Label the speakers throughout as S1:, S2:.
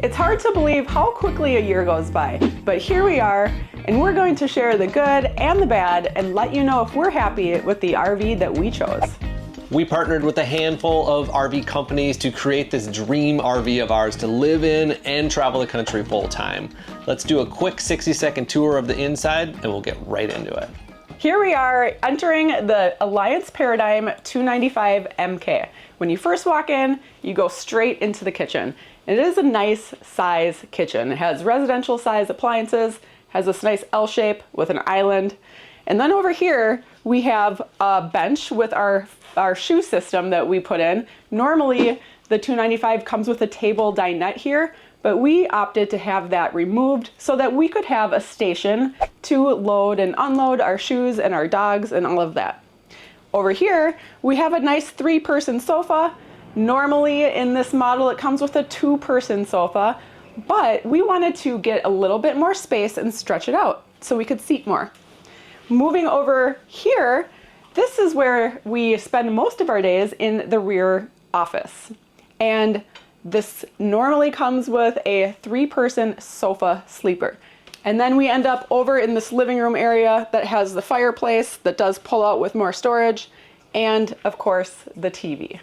S1: It's hard to believe how quickly a year goes by, but here we are, and we're going to share the good and the bad and let you know if we're happy with the RV that we chose.
S2: We partnered with a handful of RV companies to create this dream RV of ours to live in and travel the country full time. Let's do a quick 60-second tour of the inside and we'll get right into it.
S1: Here we are entering the Alliance Parigdim 295 MK. When you first walk in, you go straight into the kitchen. It is a nice size kitchen. It has residential size appliances, has this nice L shape with an island. And then over here, we have a bench with our shoe system that we put in. Normally, the 295 comes with a table dinette here, but we opted to have that removed so that we could have a station to load and unload our shoes and our dogs and all of that. Over here, we have a nice 3-person sofa. Normally in this model, it comes with a 2-person sofa, but we wanted to get a little bit more space and stretch it out so we could seat more. Moving over here, this is where we spend most of our days in the rear office. And this normally comes with a 3-person sofa sleeper. And then we end up over in this living room area that has the fireplace that does pull out with more storage, and of course, the TV.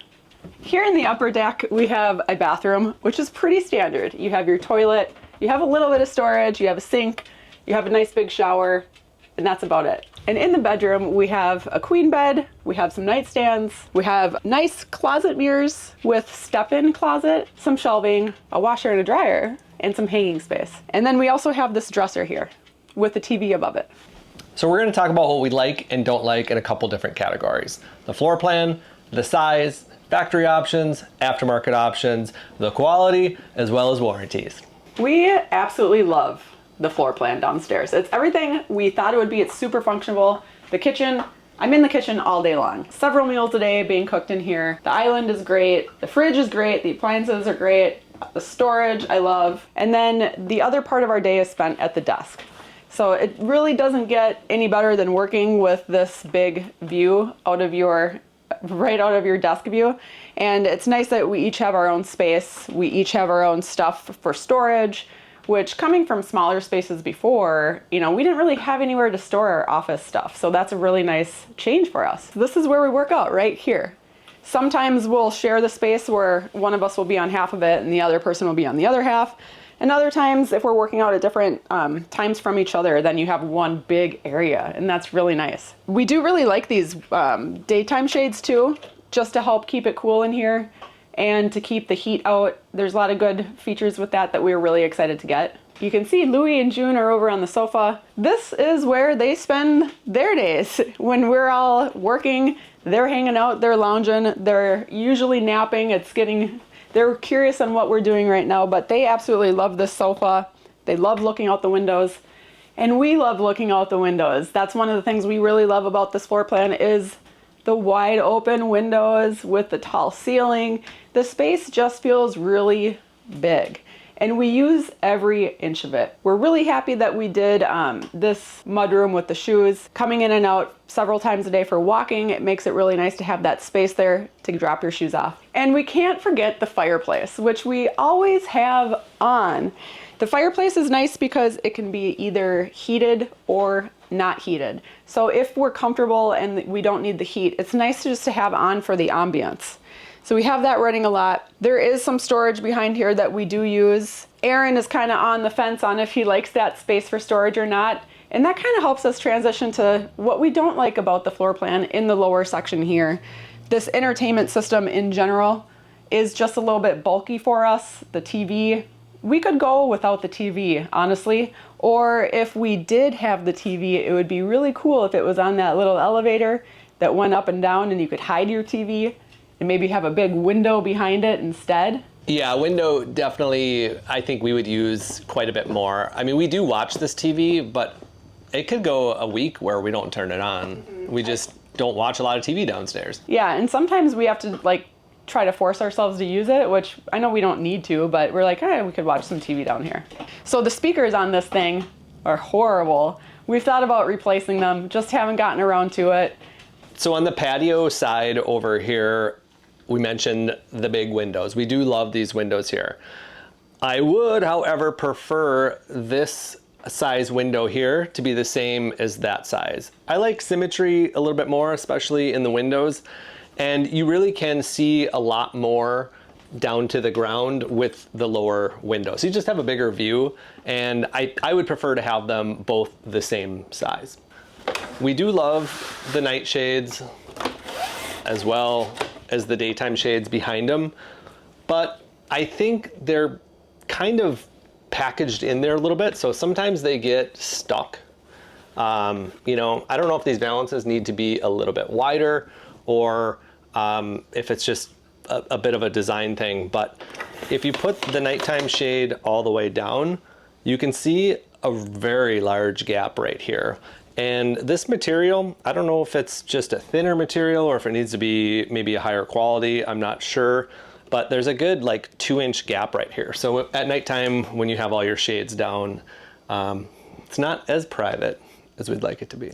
S1: Here in the upper deck, we have a bathroom, which is pretty standard. You have your toilet, you have a little bit of storage, you have a sink, you have a nice big shower, and that's about it. And in the bedroom, we have a queen bed, we have some nightstands, we have nice closet mirrors with step-in closet, some shelving, a washer and a dryer, and some hanging space. And then we also have this dresser here with the TV above it.
S2: So we're gonna talk about what we like and don't like in a couple different categories. The floor plan, the size, factory options, aftermarket options, the quality, as well as warranties.
S1: We absolutely love the floor plan downstairs. It's everything we thought it would be. It's super functional. The kitchen, I'm in the kitchen all day long. Several meals a day being cooked in here. The island is great. The fridge is great. The appliances are great. The storage I love. And then the other part of our day is spent at the desk. So it really doesn't get any better than working with this big view right out of your desk view. And it's nice that we each have our own space. We each have our own stuff for storage, which coming from smaller spaces before, we didn't really have anywhere to store our office stuff. So that's a really nice change for us. This is where we work out, right here. Sometimes we'll share the space where one of us will be on half of it and the other person will be on the other half. And other times, if we're working out at different times from each other, then you have one big area, and that's really nice. We do really like these daytime shades too, just to help keep it cool in here and to keep the heat out. There's a lot of good features with that we were really excited to get. You can see Louie and June are over on the sofa. This is where they spend their days. When we're all working, they're hanging out, they're lounging, they're usually napping. They're curious on what we're doing right now, but they absolutely love this sofa. They love looking out the windows, and we love looking out the windows. That's one of the things we really love about this floor plan is the wide open windows with the tall ceiling. The space just feels really big, and we use every inch of it. We're really happy that we did this mudroom with the shoes. Coming in and out several times a day for walking, it makes it really nice to have that space there to drop your shoes off. And we can't forget the fireplace, which we always have on. The fireplace is nice because it can be either heated or not heated. So if we're comfortable and we don't need the heat, it's nice just to have on for the ambience. So we have that running a lot. There is some storage behind here that we do use. Aaron is kind of on the fence on if he likes that space for storage or not. And that kind of helps us transition to what we don't like about the floor plan in the lower section here. This entertainment system in general is just a little bit bulky for us. The TV, we could go without the TV, honestly. Or if we did have the TV, it would be really cool if it was on that little elevator that went up and down and you could hide your TV and maybe have a big window behind it instead.
S2: Yeah, window definitely, I think we would use quite a bit more. I mean, we do watch this TV, but it could go a week where we don't turn it on. Mm-hmm. We just don't watch a lot of TV downstairs.
S1: Yeah, and sometimes we have to try to force ourselves to use it, which I know we don't need to, but we're like, hey, we could watch some TV down here. So the speakers on this thing are horrible. We've thought about replacing them, just haven't gotten around to it.
S2: So on the patio side over here, we mentioned the big windows. We do love these windows here. I would, however, prefer this size window here to be the same as that size. I like symmetry a little bit more, especially in the windows, and you really can see a lot more down to the ground with the lower windows. You just have a bigger view, and I would prefer to have them both the same size. We do love the night shades as well as the daytime shades behind them, but I think they're kind of packaged in there a little bit, so sometimes they get stuck. You know, I don't know if these valances need to be a little bit wider or if it's just a bit of a design thing, but if you put the nighttime shade all the way down, you can see a very large gap right here. And this material, I don't know if it's just a thinner material or if it needs to be maybe a higher quality, I'm not sure. But there's a good like 2-inch gap right here. So at nighttime, when you have all your shades down, it's not as private as we'd like it to be.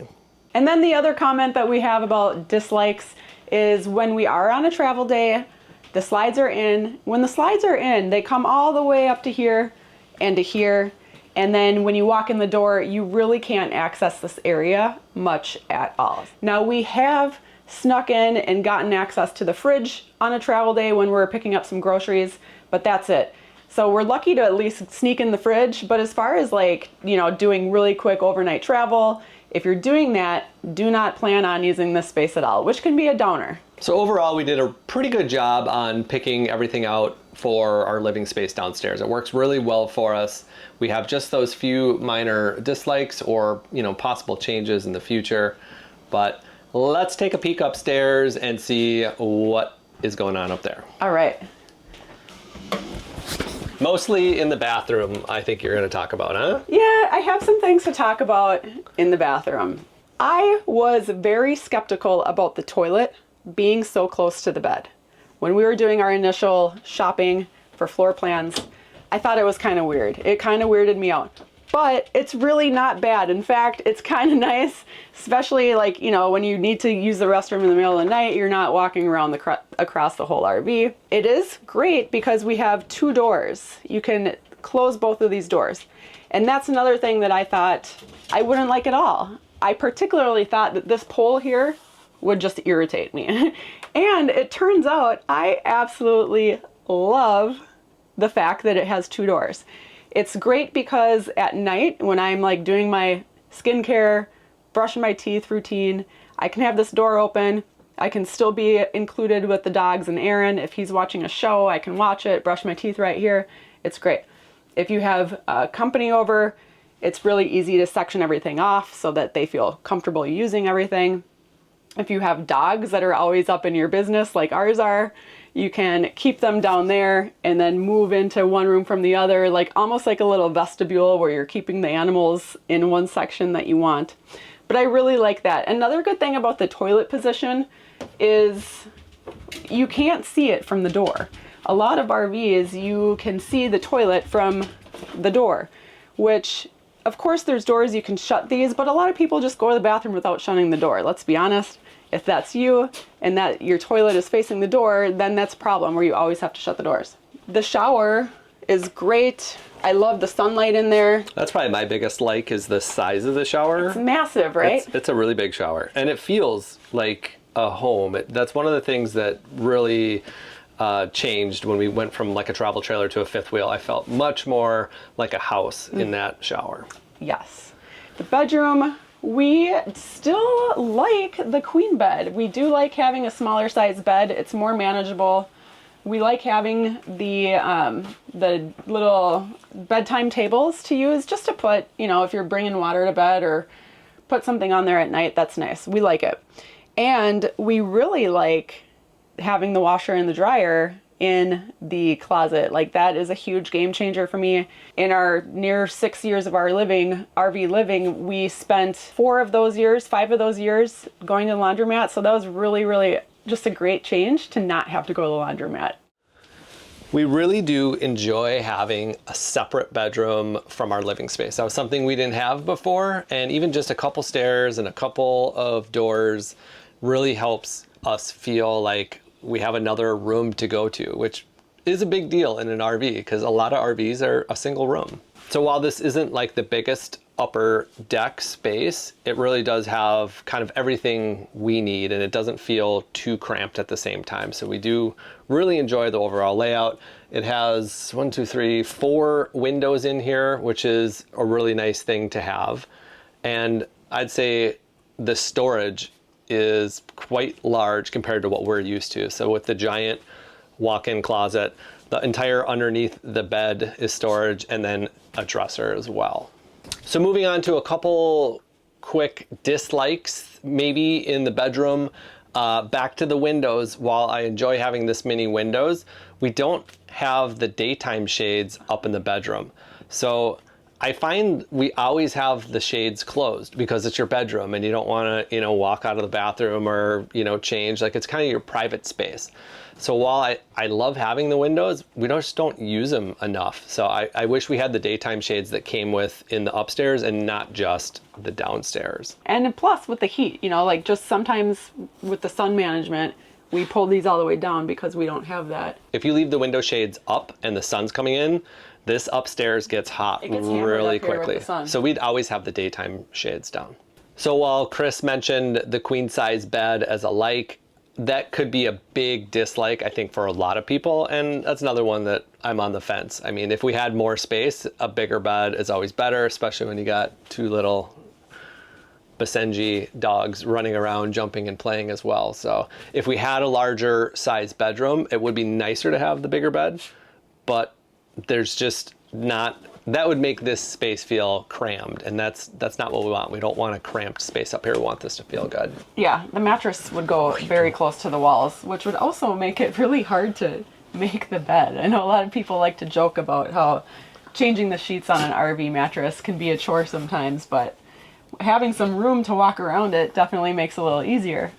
S1: And then the other comment that we have about dislikes is when we are on a travel day, the slides are in. When the slides are in, they come all the way up to here and to here. And then when you walk in the door, you really can't access this area much at all. Now we have snuck in and gotten access to the fridge on a travel day when we're picking up some groceries, but that's it. So we're lucky to at least sneak in the fridge, but as far as like, you know, doing really quick overnight travel, if you're doing that, do not plan on using this space at all, which can be a downer.
S2: So overall, we did a pretty good job on picking everything out for our living space downstairs. It works really well for us. We have just those few minor dislikes or, you know, possible changes in the future, but let's take a peek upstairs and see what is going on up there.
S1: All right.
S2: Mostly in the bathroom, I think you're going to talk about, huh?
S1: Yeah, I have some things to talk about in the bathroom. I was very skeptical about the toilet being so close to the bed. When we were doing our initial shopping for floor plans, I thought it was kind of weird. It kind of weirded me out. But it's really not bad. In fact, it's kind of nice, especially like, you know, when you need to use the restroom in the middle of the night, you're not walking around across the whole RV. It is great because we have 2 doors. You can close both of these doors. And that's another thing that I thought I wouldn't like at all. I particularly thought that this pole here would just irritate me. And it turns out I absolutely love the fact that it has 2 doors. It's great because at night when I'm like doing my skincare, brushing my teeth routine, I can have this door open. I can still be included with the dogs and Aaron. If he's watching a show, I can watch it, brush my teeth right here. It's great. If you have company over, it's really easy to section everything off so that they feel comfortable using everything. If you have dogs that are always up in your business like ours are, you can keep them down there and then move into one room from the other, like almost like a little vestibule where you're keeping the animals in one section that you want. But I really like that. Another good thing about the toilet position is you can't see it from the door. A lot of RVs, you can see the toilet from the door, which of course there's doors you can shut these, but a lot of people just go to the bathroom without shutting the door. Let's be honest. If that's you and that your toilet is facing the door, then that's a problem where you always have to shut the doors. The shower is great. I love the sunlight in there.
S2: That's probably my biggest like is the size of the shower.
S1: It's massive, right?
S2: It's a really big shower and it feels like a home. That's one of the things that really changed when we went from like a travel trailer to a fifth wheel. I felt much more like a house in that shower.
S1: Yes. The bedroom, we still like the queen bed. We do like having a smaller size bed. It's more manageable. We like having the little bedtime tables to use just to put, you know, if you're bringing water to bed or put something on there at night, that's nice. We like it. And we really like having the washer and the dryer in the closet. Like that is a huge game changer for me. In our near 6 years of our RV living, we spent 5 of those years going to the laundromat. So that was really, really just a great change to not have to go to the laundromat.
S2: We really do enjoy having a separate bedroom from our living space. That was something we didn't have before, and even just a couple stairs and a couple of doors really helps us feel like we have another room to go to, which is a big deal in an RV because a lot of RVs are a single room. So while this isn't like the biggest upper deck space, it really does have kind of everything we need, and it doesn't feel too cramped at the same time. So we do really enjoy the overall layout. It has 4 windows in here, which is a really nice thing to have. And I'd say the storage is quite large compared to what we're used to. So with the giant walk-in closet, the entire underneath the bed is storage, and then a dresser as well. So moving on to a couple quick dislikes, maybe in the bedroom. Back to the windows. While I enjoy having this many windows, we don't have the daytime shades up in the bedroom. So I find we always have the shades closed because it's your bedroom and you don't want to, walk out of the bathroom or, change. Like, it's kind of your private space. So while I love having the windows, we just don't use them enough. So I wish we had the daytime shades that came with in the upstairs and not just the downstairs.
S1: And plus with the heat, like just sometimes with the sun management, we pull these all the way down because we don't have that.
S2: If you leave the window shades up and the sun's coming in, this upstairs gets hot really quickly. So we'd always have the daytime shades down. So while Chris mentioned the queen size bed as a like, that could be a big dislike, I think, for a lot of people. And that's another one that I'm on the fence. I mean, if we had more space, a bigger bed is always better, especially when you got 2 little Basenji dogs running around, jumping and playing as well. So if we had a larger size bedroom, it would be nicer to have the bigger bed, but there's just not, that would make this space feel crammed, and that's not what we want. We don't want a cramped space up here. We want this to feel good.
S1: Yeah, the mattress would go very close to the walls, which would also make it really hard to make the bed. I know a lot of people like to joke about how changing the sheets on an RV mattress can be a chore sometimes, but having some room to walk around it definitely makes it a little easier.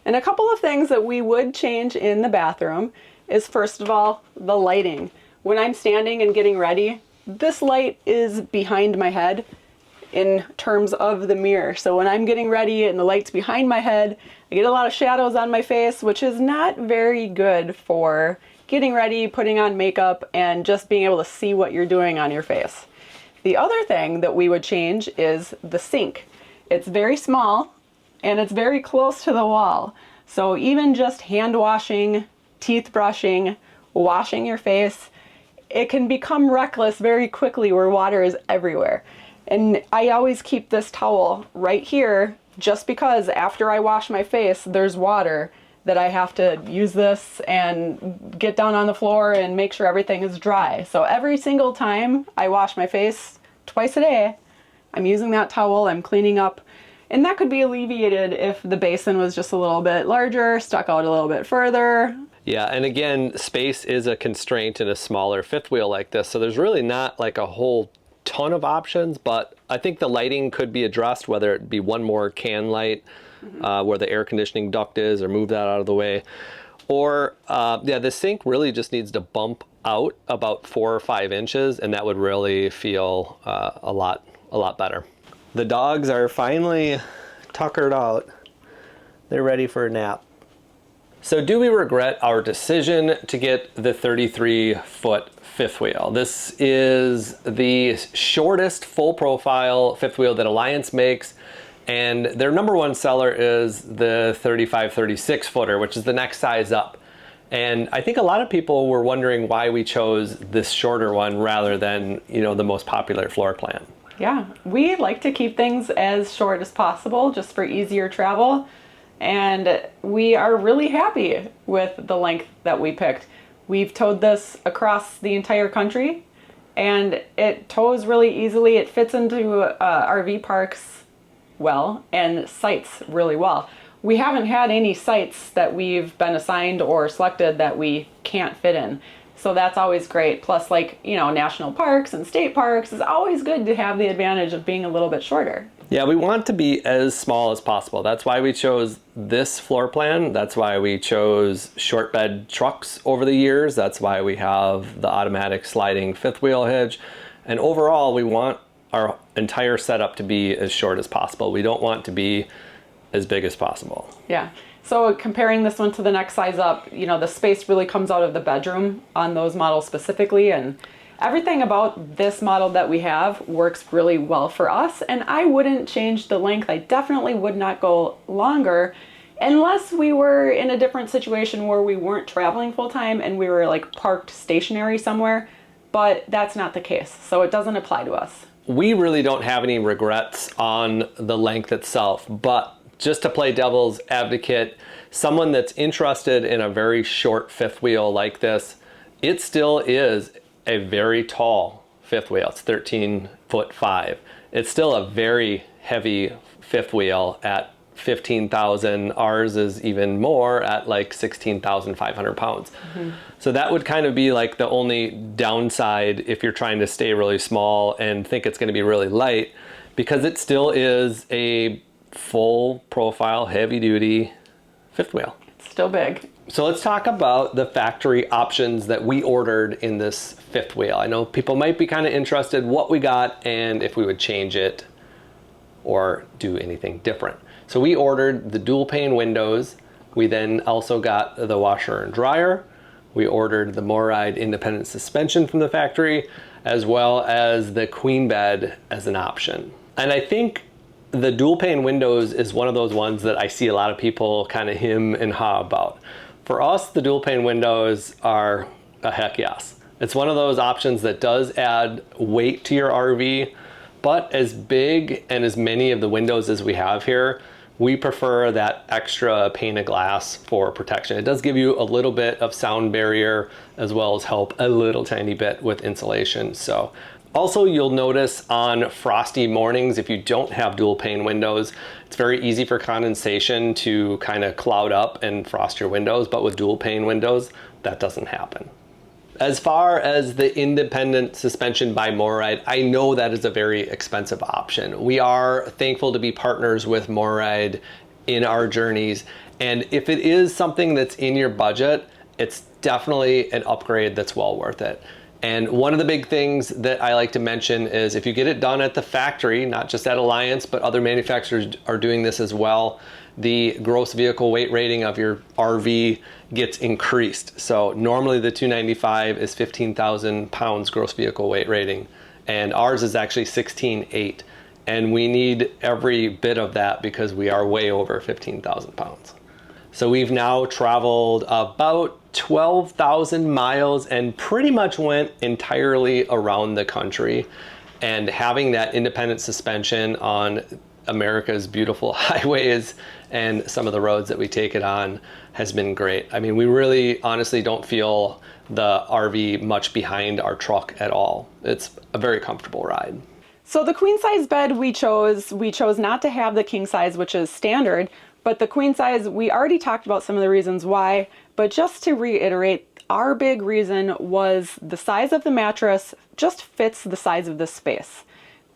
S1: And a couple of things that we would change in the bathroom is, first of all, the lighting. When I'm standing and getting ready, this light is behind my head in terms of the mirror. So when I'm getting ready and the light's behind my head, I get a lot of shadows on my face, which is not very good for getting ready, putting on makeup, and just being able to see what you're doing on your face. The other thing that we would change is the sink. It's very small and it's very close to the wall. So even just hand washing, teeth brushing, washing your face, it can become reckless very quickly where water is everywhere. And I always keep this towel right here just because after I wash my face, there's water that I have to use this and get down on the floor and make sure everything is dry. So every single time I wash my face, twice a day, I'm using that towel, I'm cleaning up. And that could be alleviated if the basin was just a little bit larger, stuck out a little bit further.
S2: Yeah, and again, space is a constraint in a smaller fifth wheel like this, so there's really not like a whole ton of options, but I think the lighting could be addressed, whether it be one more can light where the air conditioning duct is, or move that out of the way. Or, the sink really just needs to bump out about 4 or 5 inches, and that would really feel a lot better. The dogs are finally tuckered out. They're ready for a nap. So do we regret our decision to get the 33-foot fifth wheel? This is the shortest full profile fifth wheel that Alliance makes, and their number one seller is the 35-36 footer, which is the next size up. And I think a lot of people were wondering why we chose this shorter one rather than, the most popular floor plan.
S1: Yeah, we like to keep things as short as possible just for easier travel. And we are really happy with the length that we picked. We've towed this across the entire country, and it tows really easily. It fits into RV parks well and sites really well. We haven't had any sites that we've been assigned or selected that we can't fit in. So that's always great. Plus, national parks and state parks is always good to have the advantage of being a little bit shorter.
S2: Yeah, we want to be as small as possible. That's why we chose this floor plan. That's why we chose short bed trucks over the years. That's why we have the automatic sliding fifth wheel hitch. And overall, we want our entire setup to be as short as possible. We don't want to be as big as possible.
S1: Yeah. So comparing this one to the next size up, you know, the space really comes out of the bedroom on those models specifically, and everything about this model that we have works really well for us, and I wouldn't change the length. I definitely would not go longer unless we were in a different situation where we weren't traveling full time and we were like parked stationary somewhere, but that's not the case, so it doesn't apply to us.
S2: We really don't have any regrets on the length itself, but just to play devil's advocate, someone that's interested in a very short fifth wheel like this, it still is a very tall fifth wheel. It's 13'5". It's still a very heavy fifth wheel at 15,000. Ours is even more at like 16,500 pounds. So that would kind of be like the only downside if you're trying to stay really small and think it's going to be really light, because it still is a full profile, heavy duty fifth wheel.
S1: It's still big.
S2: So let's talk about the factory options that we ordered in this fifth wheel. I know people might be kind of interested what we got and if we would change it or do anything different. So we ordered the dual pane windows. We then also got the washer and dryer. We ordered the MORryde independent suspension from the factory, as well as the queen bed as an option. And I think the dual pane windows is one of those ones that I see a lot of people kind of hem and haw about. For us, the dual pane windows are a heck yes. It's one of those options that does add weight to your RV, but as big and as many of the windows as we have here, we prefer that extra pane of glass for protection. It does give you a little bit of sound barrier as well as help a little tiny bit with insulation. So also, you'll notice on frosty mornings, if you don't have dual pane windows, it's very easy for condensation to kind of cloud up and frost your windows, but with dual pane windows, that doesn't happen. As far as the independent suspension by MORryde, I know that is a very expensive option. We are thankful to be partners with MORryde in our journeys, and if it is something that's in your budget, it's definitely an upgrade that's well worth it. And one of the big things that I like to mention is if you get it done at the factory, not just at Alliance, but other manufacturers are doing this as well, the gross vehicle weight rating of your RV gets increased. So normally the 295 is 15,000 pounds gross vehicle weight rating, and ours is actually 16.8. And we need every bit of that because we are way over 15,000 pounds. So we've now traveled about 12,000 miles and pretty much went entirely around the country. And having that independent suspension on America's beautiful highways and some of the roads that we take it on has been great. I mean, we really honestly don't feel the RV much behind our truck at all. It's a very comfortable ride.
S1: So the queen size bed we chose not to have the king size, which is standard, but the queen size, we already talked about some of the reasons why, but just to reiterate, our big reason was the size of the mattress just fits the size of the space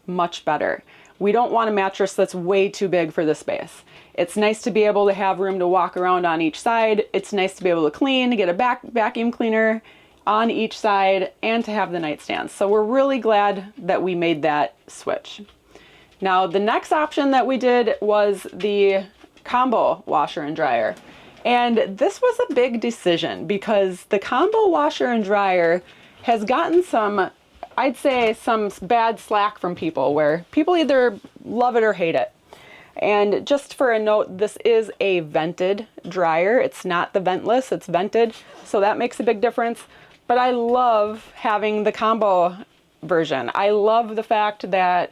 S1: much better. We don't want a mattress that's way too big for the space. It's nice to be able to have room to walk around on each side. It's nice to be able to clean, to get a vacuum cleaner on each side, and to have the nightstand. So we're really glad that we made that switch. Now, the next option that we did was the combo washer and dryer. And this was a big decision because the combo washer and dryer has gotten some, I'd say, some bad slack from people where people either love it or hate it. And just for a note, this is a vented dryer. It's not the ventless, it's vented. So that makes a big difference. But I love having the combo version. I love the fact that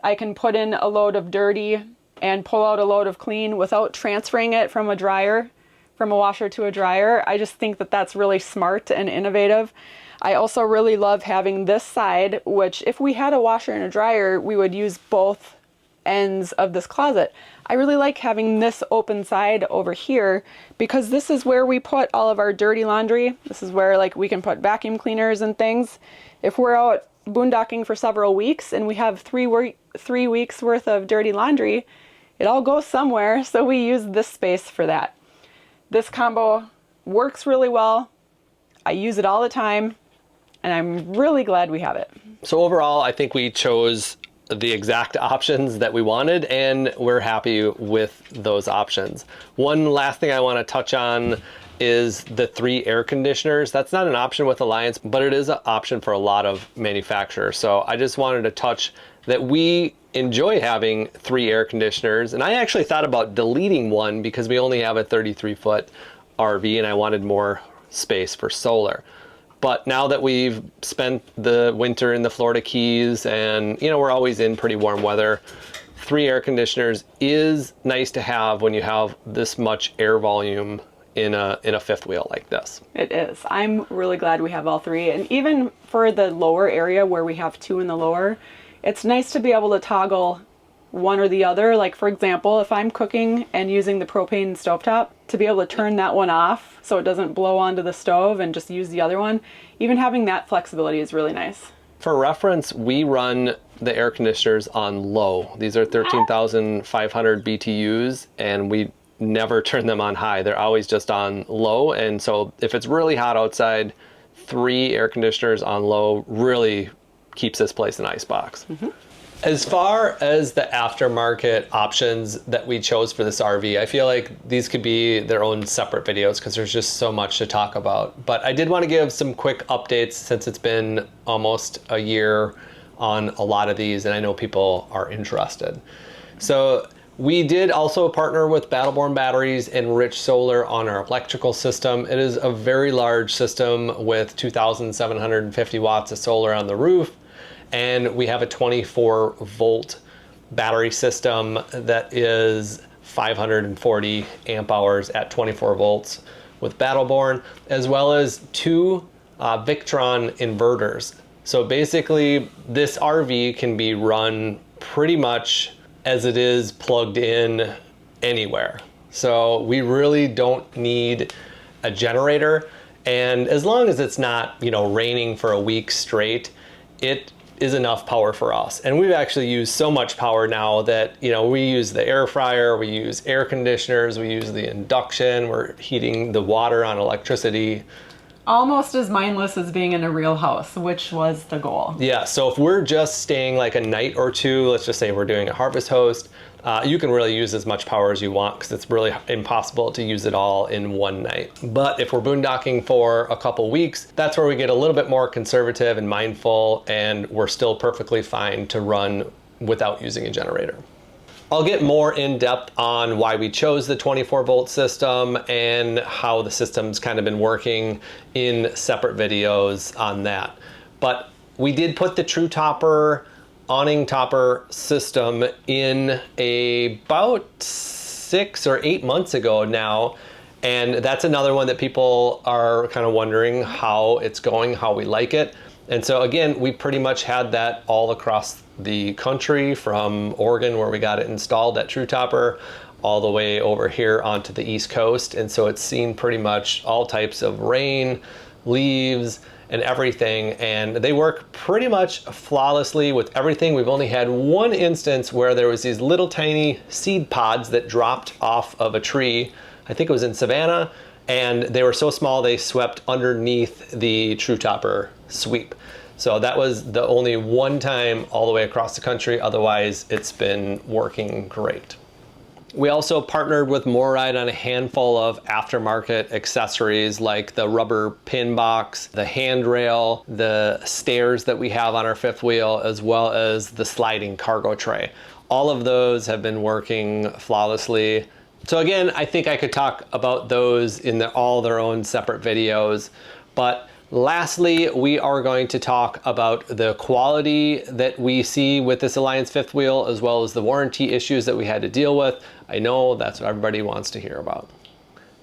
S1: I can put in a load of dirty and pull out a load of clean without transferring it from a washer to a dryer. I just think that that's really smart and innovative. I also really love having this side, which if we had a washer and a dryer, we would use both ends of this closet. I really like having this open side over here because this is where we put all of our dirty laundry. This is where like we can put vacuum cleaners and things. If we're out boondocking for several weeks and we have 3 weeks worth of dirty laundry, it all goes somewhere, so we use this space for that. This combo works really well. I use it all the time, and I'm really glad we have it.
S2: So overall, I think we chose the exact options that we wanted, and we're happy with those options. One last thing I want to touch on is the 3 air conditioners. That's not an option with Alliance, but it is an option for a lot of manufacturers. So I just wanted to touch that we enjoy having 3 air conditioners, and I actually thought about deleting one because we only have a 33-foot RV and I wanted more space for solar. But now that we've spent the winter in the Florida Keys and, you know, we're always in pretty warm weather, 3 air conditioners is nice to have when you have this much air volume in a fifth wheel like this.
S1: It is. I'm really glad we have all 3. And even for the lower area where we have 2 in the lower, it's nice to be able to toggle one or the other. Like, for example, if I'm cooking and using the propane stovetop, to be able to turn that one off so it doesn't blow onto the stove and just use the other one, even having that flexibility is really nice.
S2: For reference, we run the air conditioners on low. These are 13,500 BTUs, and we never turn them on high. They're always just on low. And so if it's really hot outside, 3 air conditioners on low really keeps this place an icebox. As far as the aftermarket options that we chose for this RV, I feel like these could be their own separate videos because there's just so much to talk about. But I did want to give some quick updates since it's been almost a year on a lot of these, and I know people are interested. So we did also partner with Battleborn Batteries and Rich Solar on our electrical system. It is a very large system with 2,750 watts of solar on the roof. And we have a 24 volt battery system that is 540 amp hours at 24 volts with Battleborn, as well as 2 Victron inverters. So basically this RV can be run pretty much as it is plugged in anywhere. So we really don't need a generator. And as long as it's not, you know, raining for a week straight, it is enough power for us. And we've actually used so much power now that, you know, we use the air fryer, we use air conditioners, we use the induction, we're heating the water on electricity.
S1: Almost as mindless as being in a real house, which was the goal.
S2: Yeah, so if we're just staying like a night or 2, let's just say we're doing a harvest host, you can really use as much power as you want because it's really impossible to use it all in one night. But if we're boondocking for a couple weeks, that's where we get a little bit more conservative and mindful, and we're still perfectly fine to run without using a generator. I'll get more in depth on why we chose the 24 volt system and how the system's kind of been working in separate videos on that. But we did put the True Topper awning topper system in about 6 or 8 months ago now. And that's another one that people are kind of wondering how it's going, how we like it. And so again, we pretty much had that all across the country, from Oregon where we got it installed at True Topper all the way over here onto the East Coast. And so it's seen pretty much all types of rain, leaves, and everything, and they work pretty much flawlessly with everything. We've only had one instance where there was these little tiny seed pods that dropped off of a tree. I think it was in Savannah, and they were so small they swept underneath the True Topper sweep. So that was the only one time all the way across the country. Otherwise, it's been working great. We also partnered with MoRide on a handful of aftermarket accessories like the rubber pin box, the handrail, the stairs that we have on our fifth wheel, as well as the sliding cargo tray. All of those have been working flawlessly. So again, I think I could talk about those in all their own separate videos, but lastly, we are going to talk about the quality that we see with this Alliance fifth wheel, as well as the warranty issues that we had to deal with. I know that's what everybody wants to hear about.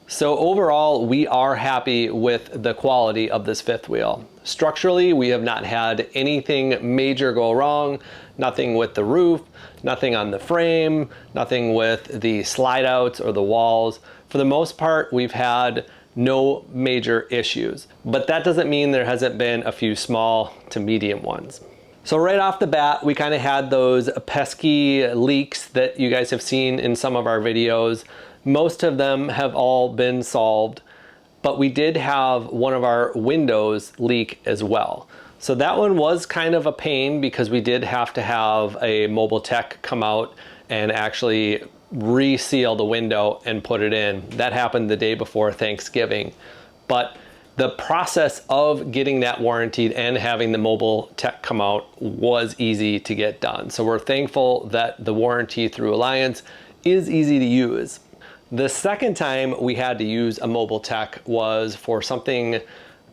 S2: So overall, we are happy with the quality of this fifth wheel. Structurally, we have not had anything major go wrong, nothing with the roof, nothing on the frame, nothing with the slide outs or the walls. For the most part, we've had no major issues, but that doesn't mean there hasn't been a few small to medium ones. So right off the bat, we kind of had those pesky leaks that you guys have seen in some of our videos. Most of them have all been solved, but we did have one of our windows leak as well. So that one was kind of a pain because we did have to have a mobile tech come out and actually reseal the window and put it in. That happened the day before Thanksgiving. But the process of getting that warranted and having the mobile tech come out was easy to get done. So we're thankful that the warranty through Alliance is easy to use. The second time we had to use a mobile tech was for something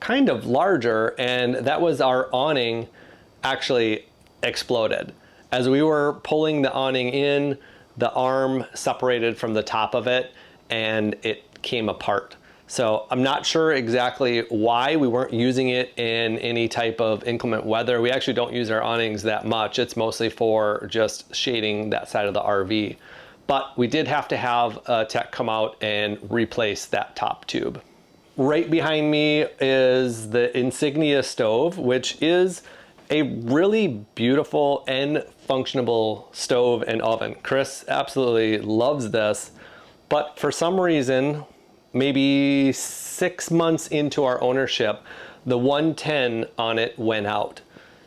S2: kind of larger, and that was our awning actually exploded. As we were pulling the awning in, the arm separated from the top of it and it came apart. So I'm not sure exactly why. We weren't using it in any type of inclement weather. We actually don't use our awnings that much. It's mostly for just shading that side of the RV. But we did have to have a tech come out and replace that top tube. Right behind me is the Insignia stove, which is a really beautiful and functional stove and oven. Chris absolutely loves this, but for some reason, maybe 6 months into our ownership, the 110 on it went out.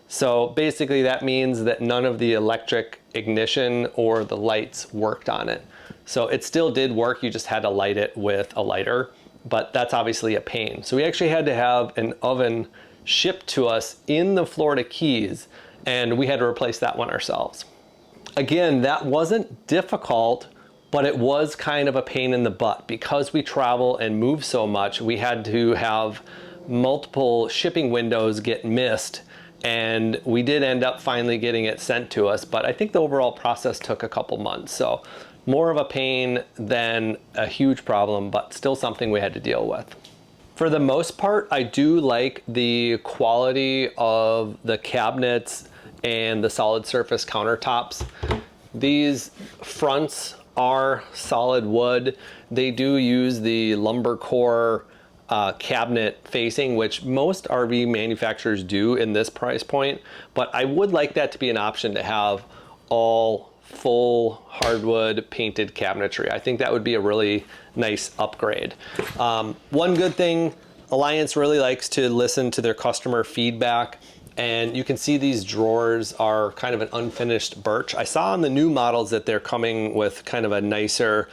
S2: So basically that means that none of the electric ignition or the lights worked on it. So it still did work, you just had to light it with a lighter, but that's obviously a pain. So we actually had to have an oven shipped to us in the Florida Keys, and we had to replace that one ourselves. Again, that wasn't difficult, but it was kind of a pain in the butt. Because we travel and move so much, we had to have multiple shipping windows get missed, and we did end up finally getting it sent to us, but I think the overall process took a couple months. So more of a pain than a huge problem, but still something we had to deal with. For the most part, I do like the quality of the cabinets and the solid surface countertops. These fronts are solid wood. They do use the lumber core cabinet facing, which most RV manufacturers do in this price point, but I would like that to be an option to have all full hardwood painted cabinetry. I think that would be a really nice upgrade. One good thing, Alliance really likes to listen to their customer feedback, and you can see these drawers are kind of an unfinished birch. I saw on the new models that they're coming with kind of a nicer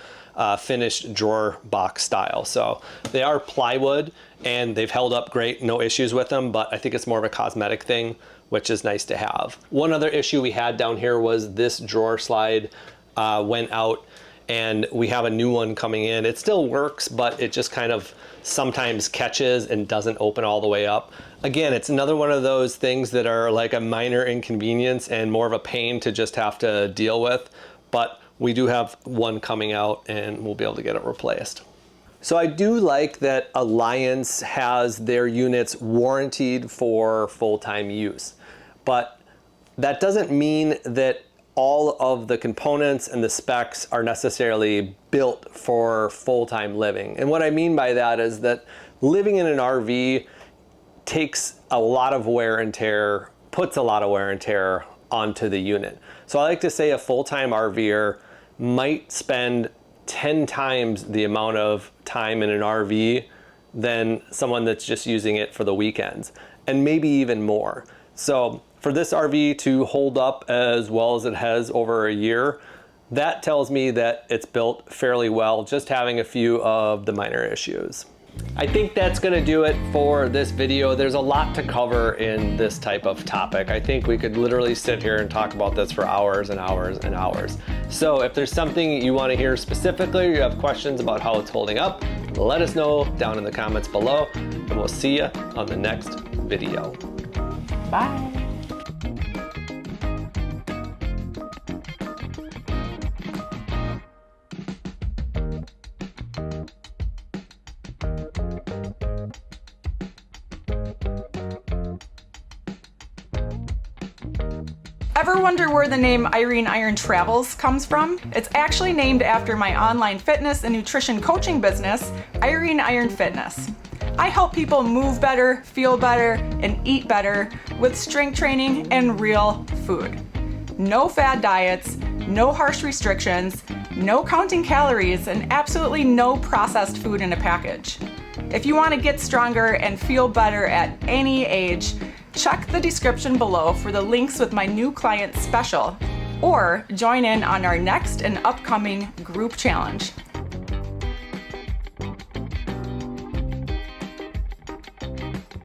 S2: finished drawer box style. So they are plywood and they've held up great, no issues with them, but I think it's more of a cosmetic thing, which is nice to have. One other issue we had down here was this drawer slide went out, and we have a new one coming in. It still works, but it just kind of sometimes catches and doesn't open all the way up. Again, it's another one of those things that are like a minor inconvenience and more of a pain to just have to deal with, but we do have one coming out and we'll be able to get it replaced. So I do like that Alliance has their units warranted for full-time use, but that doesn't mean that all of the components and the specs are necessarily built for full-time living. And what I mean by that is that living in an RV takes a lot of wear and tear, puts a lot of wear and tear onto the unit. So I like to say a full-time RVer might spend 10 times the amount of time in an RV than someone that's just using it for the weekends, and maybe even more. So for this RV to hold up as well as it has over a year, that tells me that it's built fairly well, just having a few of the minor issues. I think that's gonna do it for this video. There's a lot to cover in this type of topic. I think we could literally sit here and talk about this for hours and hours and hours. So if there's something you wanna hear specifically, or you have questions about how it's holding up, let us know down in the comments below, and we'll see you on the next video.
S1: Bye. Ever wonder where the name Irene Iron Travels comes from? It's actually named after my online fitness and nutrition coaching business, Irene Iron Fitness. I help people move better, feel better, and eat better with strength training and real food. No fad diets, no harsh restrictions, no counting calories, and absolutely no processed food in a package. If you want to get stronger and feel better at any age, Check the description below for the links with my new client special, or join in on our next and upcoming group challenge.